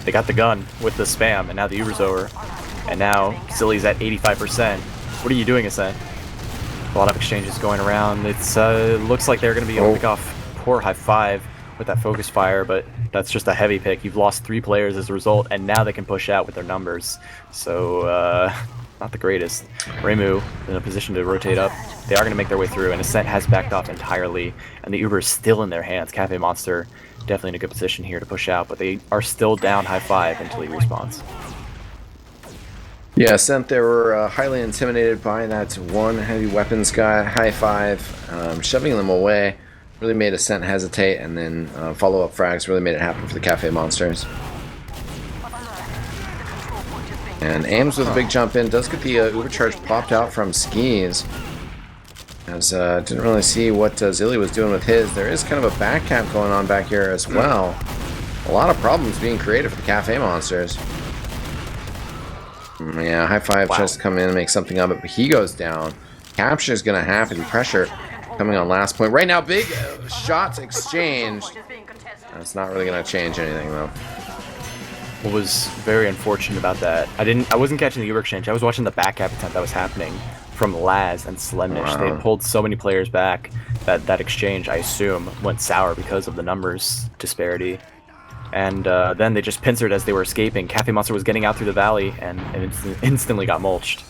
They got the gun with the spam, and now the Uber's over. And now Zilly's at 85%. What are you doing, Ascent? A lot of exchanges going around. It's looks like they're going to be able to pick off poor High Five with that focus fire, but that's just a heavy pick. You've lost 3 players as a result, and now they can push out with their numbers. So, not the greatest. Reimu in a position to rotate up. They are going to make their way through, and Ascent has backed off entirely, and the Uber is still in their hands. Cafe Monster definitely in a good position here to push out, but they are still down High Five until he respawns. Yeah, Ascent, they were highly intimidated by that one heavy weapons guy, High Five, shoving them away. Really made Ascent hesitate, and then follow-up frags really made it happen for the Cafe Monsters. And Ames with a big jump in, does get the Ubercharge popped out from Skis. As didn't really see what Zilly was doing with his. There is kind of a back cap going on back here as well. A lot of problems being created for the Cafe Monsters. Yeah, High Five tries to come in and make something of it, but he goes down. Capture is going to happen. Pressure coming on last point. Right now, big shots exchanged. That's not really going to change anything, though. What was very unfortunate about that, I wasn't catching the Uber exchange. I was watching the back cap attempt that was happening from Laz and Slemnish. Wow. They had pulled so many players back that that exchange, I assume, went sour because of the numbers disparity. And then they just pincered as they were escaping. Cafe Monster was getting out through the valley and instantly got mulched.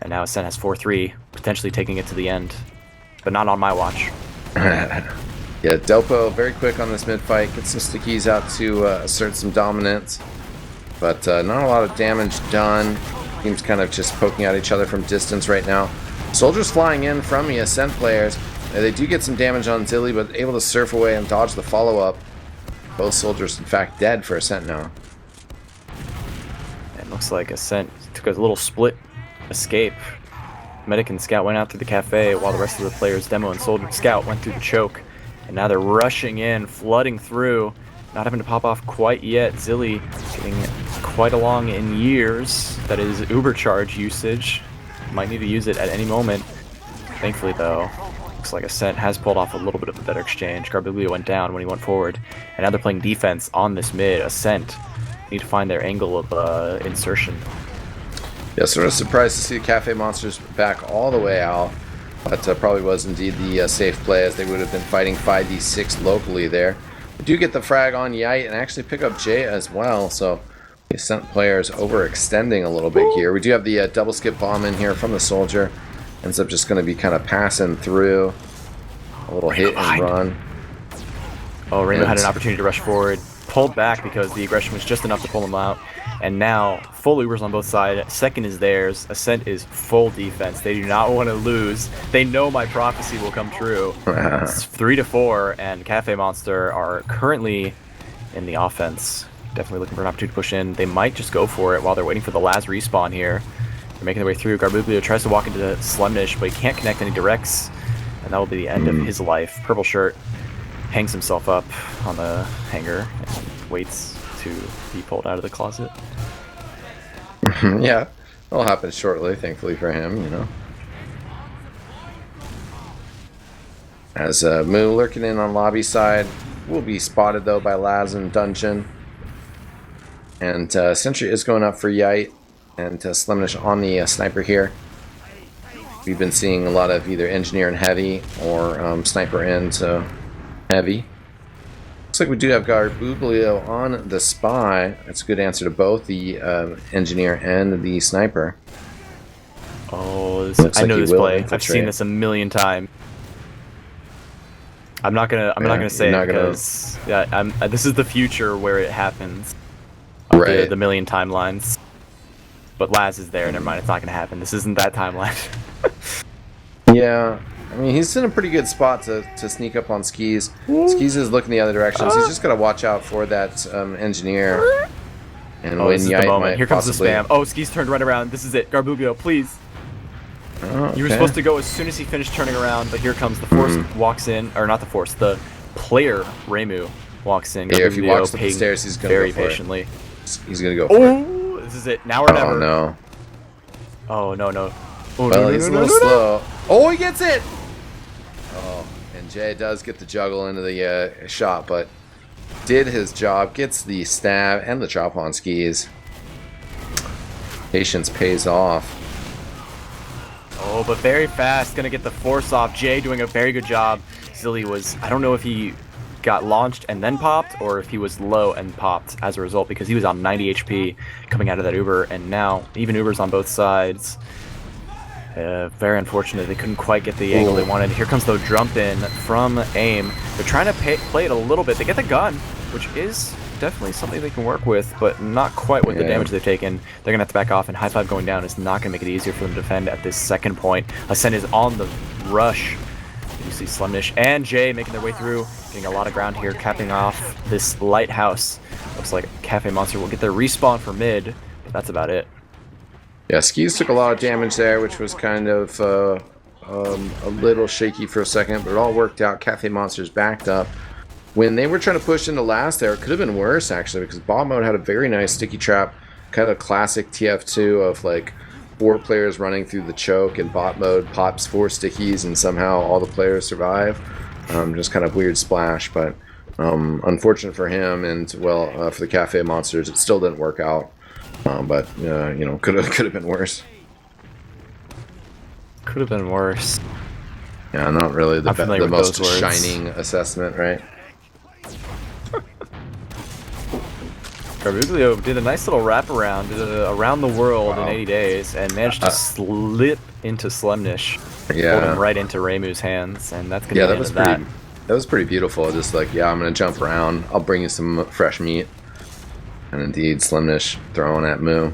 And now Ascent has 4-3, potentially taking it to the end. But not on my watch. Yeah, Delpo very quick on this mid fight. Gets some stickies out to assert some dominance. But not a lot of damage done. Teams kind of just poking at each other from distance right now. Soldiers flying in from the Ascent players. They do get some damage on Zilly, but able to surf away and dodge the follow-up. Both soldiers, in fact, dead for Ascent now. It looks like Ascent took a little split escape. Medic and Scout went out through the cafe while the rest of the players, Demo and Soldier Scout, went through the choke. And now they're rushing in, flooding through, not having to pop off quite yet. Zilly getting quite along in years. That is Uber charge usage. Might need to use it at any moment. Thankfully, though, looks like Ascent has pulled off a little bit of a better exchange. Garbuglio went down when he went forward, and now they're playing defense on this mid. Ascent need to find their angle of insertion. Yeah, sort of surprised to see the Cafe Monsters back all the way out, but probably was indeed the safe play, as they would have been fighting 5d6 locally there. We do get the frag on Yite and actually pick up Jay as well, so the Ascent players overextending a little bit here. We do have the double skip bomb in here from the Soldier. Ends up just going to be kind of passing through. A little hit and run. Oh, Rainbow had an opportunity to rush forward. Pulled back because the aggression was just enough to pull him out. And now, full Ubers on both sides. Second is theirs. Ascent is full defense. They do not want to lose. They know my prophecy will come true. It's 3-4, and Cafe Monster are currently in the offense. Definitely looking for an opportunity to push in. They might just go for it while they're waiting for the last respawn here. They're making their way through. Garbuglio tries to walk into the Slemnish, but he can't connect any directs. And that will be the end of his life. Purple shirt hangs himself up on the hanger and waits to be pulled out of the closet. Yeah, it'll happen shortly, thankfully for him, you know. As Moo lurking in on lobby side, will be spotted though by Laz in dungeon. And Sentry is going up for Yite and Slemnish on the sniper here. We've been seeing a lot of either engineer and heavy or sniper into heavy. Looks like we do have Garbuglio on the spy. That's a good answer to both the engineer and the sniper. Oh, I know this play. I've seen this a million times. I'm not gonna say it because this is the future where it happens. Right. The million timelines. But Laz is there. Never mind. It's not gonna happen. This isn't that timeline. Yeah. I mean, he's in a pretty good spot to sneak up on Skis. Skis is looking the other direction, so he's just got to watch out for that engineer. And when this is the moment. Here comes the spam. Oh, Skis turned right around. This is it. Garbuglio, please. Oh, okay. You were supposed to go as soon as he finished turning around, but here comes the Force walks in. Or not the Force, the player, Reimu, walks in. Yeah, if he walks up the stairs, he's going to go for patiently. It. He's going to go for it. This is it. Now or never. Oh, no. Oh, no, no. Oh, well, no, he's no, a little slow. Oh, he gets it! Oh, and Jay does get the juggle into the shot, but did his job. Gets the stab and the drop on Skis. Patience pays off. Oh, but very fast. Gonna get the force off. Jay doing a very good job. Zilly was, I don't know if he got launched and then popped, or if he was low and popped as a result, because he was on 90 HP coming out of that Uber, and now even Ubers on both sides. Very unfortunate. They couldn't quite get the angle they wanted. Here comes the jump in from AIM. They're trying to play it a little bit. They get the gun, which is definitely something they can work with, but not quite with the damage they've taken. They're going to have to back off, and high five going down is not going to make it easier for them to defend at this second point. Ascent is on the rush. You see Slemnish and Jay making their way through, getting a lot of ground here, capping off this lighthouse. Looks like Cafe Monster will get their respawn for mid, but that's about it. Yeah, Skis took a lot of damage there, which was kind of a little shaky for a second, but it all worked out. Cafe Monsters backed up. When they were trying to push into last there, it could have been worse, actually, because bot mode had a very nice sticky trap, kind of classic TF2 of like 4 players running through the choke, and bot mode pops 4 stickies, and somehow all the players survive. Just kind of weird splash, but unfortunate for him, and well, for the Cafe Monsters, it still didn't work out. But you know, could have been worse. Could have been worse. Yeah, not really the most shining assessment, right? Garbuglio did a nice little wraparound, did around the world in 80 days, and managed to slip into Slemnish, holding right into Reimu's hands, and that's going to be the end of that. That was pretty beautiful. Just like, yeah, I'm going to jump around. I'll bring you some fresh meat. And indeed, Slemnish throwing at Moo.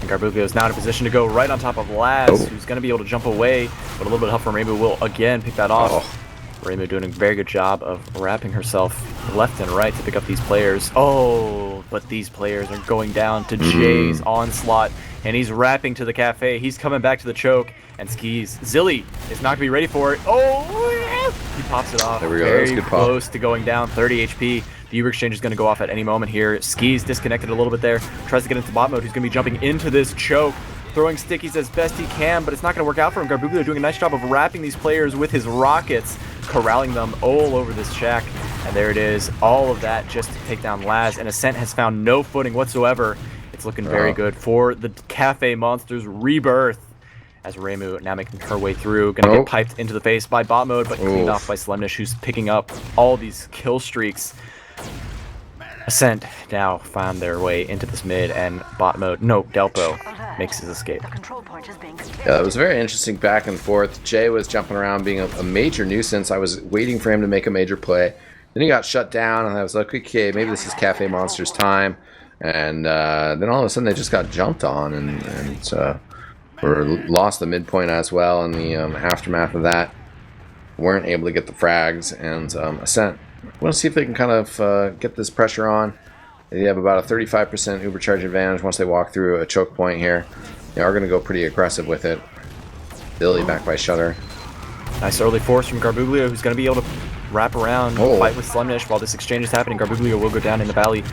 And Garbuglio is now in a position to go right on top of Laz, who's going to be able to jump away, but a little bit of help from Reimu will again pick that off. Reimu doing a very good job of wrapping herself left and right to pick up these players. Oh, but these players are going down to Jay's onslaught, and he's wrapping to the cafe. He's coming back to the choke, and Skis. Zilly is not going to be ready for it. Oh, he pops it off. There we go. Very close to going down, 30 HP. The Uber Exchange is going to go off at any moment here. Skis disconnected a little bit there. Tries to get into bot mode. He's going to be jumping into this choke, throwing stickies as best he can, but it's not going to work out for him. Garbuglio doing a nice job of wrapping these players with his rockets, corralling them all over this shack. And there it is. All of that just to take down Laz. And Ascent has found no footing whatsoever. It's looking very good for the Cafe Monsters rebirth. As Reimu now making her way through. Gonna get piped into the face by bot mode, but cleaned off by Slemnish, who's picking up all these kill streaks. Ascent now found their way into this mid, and bot mode, Delpo makes his escape. Yeah, it was very interesting back and forth. Jay was jumping around being a major nuisance. I was waiting for him to make a major play. Then he got shut down, and I was like, okay, maybe this is Cafe Monster's time. And then all of a sudden they just got jumped on, and lost the midpoint as well in the aftermath of that. Weren't able to get the frags, and Ascent. Want to see if they can kind of get this pressure on. They have about a 35% ubercharge advantage once they walk through a choke point here. They are going to go pretty aggressive with it. Billy back by Shutter. Nice early force from Garbuglio, who's going to be able to wrap around, fight with Slemnish while this exchange is happening. Garbuglio will go down in the valley.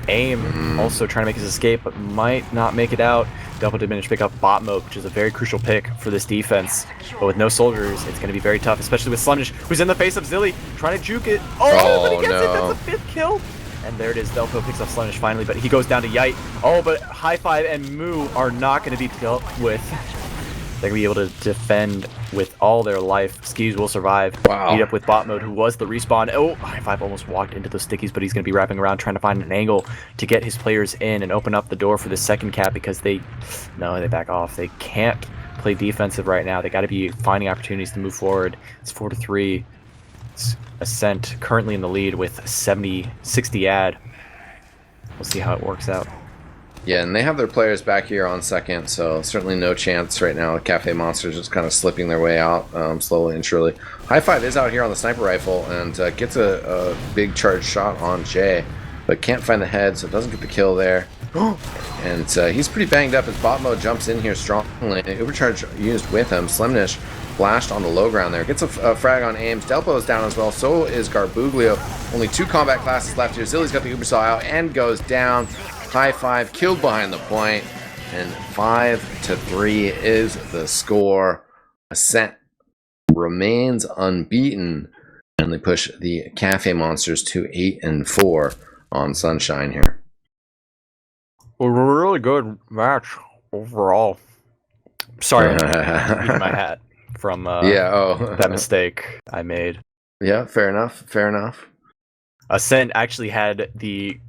Aim also trying to make his escape, but might not make it out. Delpo did manage to pick up bot mode, which is a very crucial pick for this defense. But with no soldiers, it's going to be very tough, especially with Slemnish, who's in the face of Zilly, trying to juke it. Oh, but he gets it. That's a 5th kill. And there it is. Delpo picks up Slemnish finally, but he goes down to Yite. Oh, but High Five and Moo are not going to be dealt with. They're going to be able to defend with all their life. Skis will survive. Meet up with bot mode, who was the respawn. Oh, High Five almost walked into those stickies, but he's going to be wrapping around trying to find an angle to get his players in and open up the door for the second cap, because they back off. They can't play defensive right now. They got to be finding opportunities to move forward. It's 4-3. It's Ascent currently in the lead with 60 ad. We'll see how it works out. Yeah, and they have their players back here on second, so certainly no chance right now. Cafe Monsters just kind of slipping their way out slowly and surely. High Five is out here on the sniper rifle and gets a big charge shot on Jay, but can't find the head, so doesn't get the kill there. And he's pretty banged up as bot mode jumps in here strongly. Overcharge used with him. Slemnish flashed on the low ground there. Gets a frag on Ames. Delpo is down as well. So is Garbuglio. Only 2 combat classes left here. Zilly's got the Ubersaw out and goes down. High Five killed behind the point, and 5-3 is the score. Ascent remains unbeaten, and they push the Cafe Monsters to 8-4 on Sunshine here. Well, really good match overall. Sorry, I'm eating my hat from that mistake I made. Yeah, fair enough. Fair enough. Ascent actually had the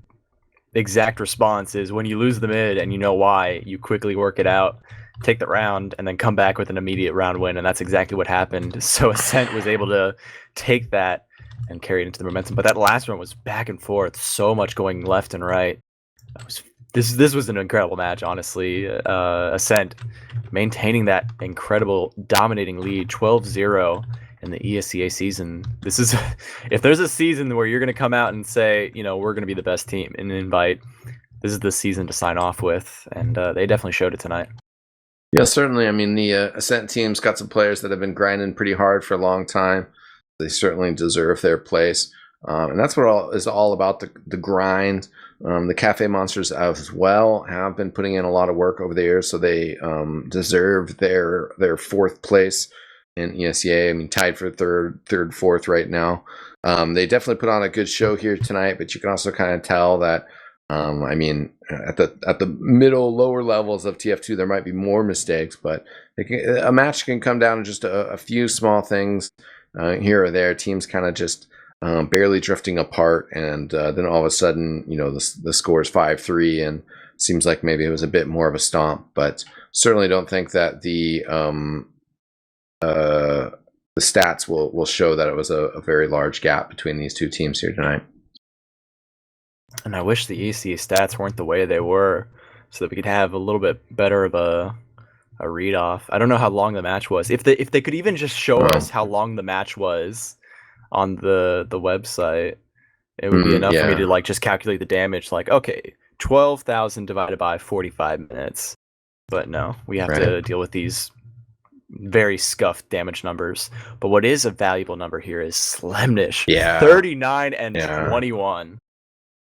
exact response is when you lose the mid and you know why, you quickly work it out, take the round, and then come back with an immediate round win, and that's exactly what happened. So Ascent was able to take that and carry it into the momentum. But that last one was back and forth, so much going left and right. This was an incredible match, honestly. Ascent maintaining that incredible dominating lead, 12-0 in the ESEA season. This is, if there's a season where you're going to come out and say, we're going to be the best team in an invite, this is the season to sign off with, and they definitely showed it tonight. Yeah, certainly. I mean, the Ascent team's got some players that have been grinding pretty hard for a long time. They certainly deserve their place. And that's what is all about, the grind. The Cafe Monsters as well have been putting in a lot of work over the years, so they deserve their 4th place in ESEA. I mean, tied for third, 4th right now. They definitely put on a good show here tonight, but you can also kind of tell that, I mean, at the middle, lower levels of TF2, there might be more mistakes, but a match can come down to just a few small things here or there. Teams kind of just barely drifting apart, and then all of a sudden, the score is 5-3, and seems like maybe it was a bit more of a stomp. But certainly don't think that the stats will show that it was a very large gap between these two teams here tonight. And I wish the ESEA stats weren't the way they were, so that we could have a little bit better of a read off. I don't know how long the match was. If they could even just show us how long the match was on the website, it would be enough for me to like just calculate the damage. Like, okay, 12,000 divided by 45 minutes. But no, we have to deal with these very scuffed damage numbers. But what is a valuable number here is Slemnish. 39 and 21.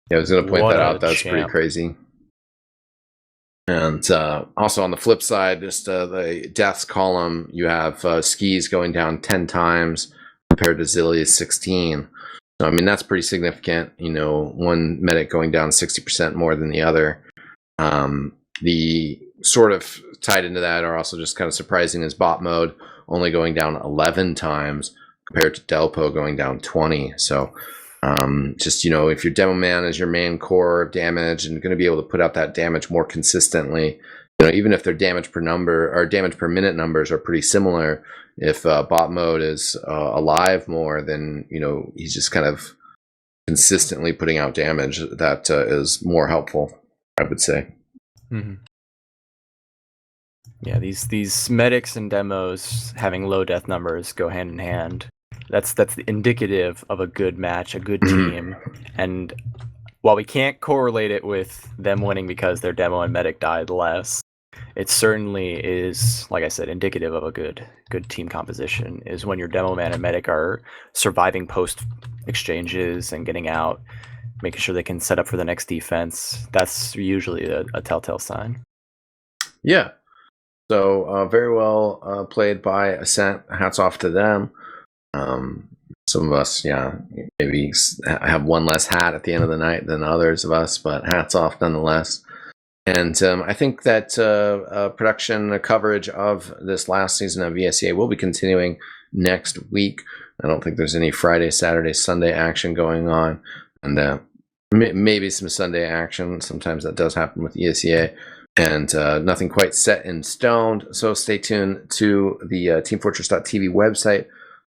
Yeah, I was going to point that out. That's pretty crazy. And also on the flip side, just the deaths column, you have Skis going down 10 times compared to Zillia's 16. So, I mean, that's pretty significant. One medic going down 60% more than the other. The sort of tied into that are also just kind of surprising is bot mode only going down 11 times compared to Delpo going down 20. So, just, if your demo man is your main core of damage and going to be able to put out that damage more consistently, even if their damage per number or damage per minute numbers are pretty similar, if bot mode is alive more, then, he's just kind of consistently putting out damage that is more helpful, I would say. Mm-hmm. Yeah, these medics and demos having low death numbers go hand in hand. That's indicative of a good match, a good team. And while we can't correlate it with them winning because their demo and medic died less, it certainly is, like I said, indicative of a good team composition, is when your demo man and medic are surviving post exchanges and getting out, making sure they can set up for the next defense. That's usually a telltale sign. Yeah. So very well played by Ascent. Hats off to them. Some of us, maybe have one less hat at the end of the night than others of us, but hats off nonetheless. And I think that production coverage of this last season of ESEA will be continuing next week. I don't think there's any Friday, Saturday, Sunday action going on, and maybe some Sunday action. Sometimes that does happen with ESEA. And nothing quite set in stone. So stay tuned to the teamfortress.tv website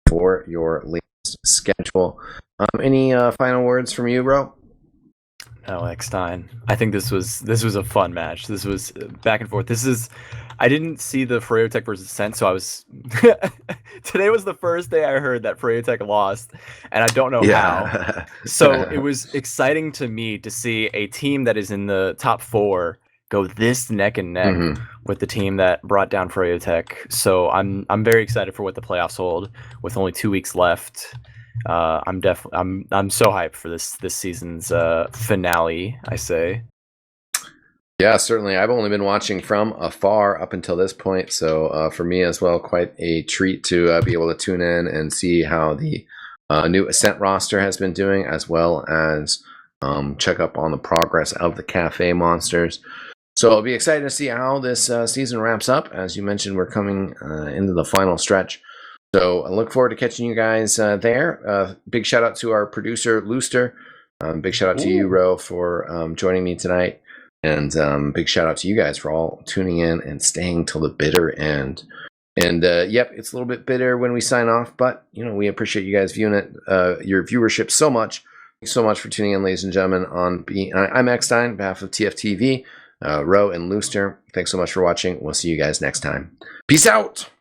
for your latest schedule. Any final words from you, bro? No, eXtine. I think this was a fun match. This was back and forth. I didn't see the Freotech versus Ascent, so I was today was the first day I heard that Freotech lost, and I don't know how. So it was exciting to me to see a team that is in the top 4 go this neck and neck with the team that brought down Freotech. So I'm very excited for what the playoffs hold with only 2 weeks left. I'm so hyped for this season's finale, I say. Yeah, certainly. I've only been watching from afar up until this point, so for me as well, quite a treat to be able to tune in and see how the new Ascent roster has been doing, as well as check up on the progress of the Cafe Monsters. So I'll be excited to see how this season wraps up. As you mentioned, we're coming into the final stretch. So I look forward to catching you guys there. Big shout out to our producer, Looster. Big shout out to you, Ro, for joining me tonight. And big shout out to you guys for all tuning in and staying till the bitter end. And yep, it's a little bit bitter when we sign off, but we appreciate you guys viewing it, your viewership so much. Thanks so much for tuning in, ladies and gentlemen. I'm eXtine on behalf of TFTV. Ro and Looster, thanks so much for watching. We'll see you guys next time. Peace out.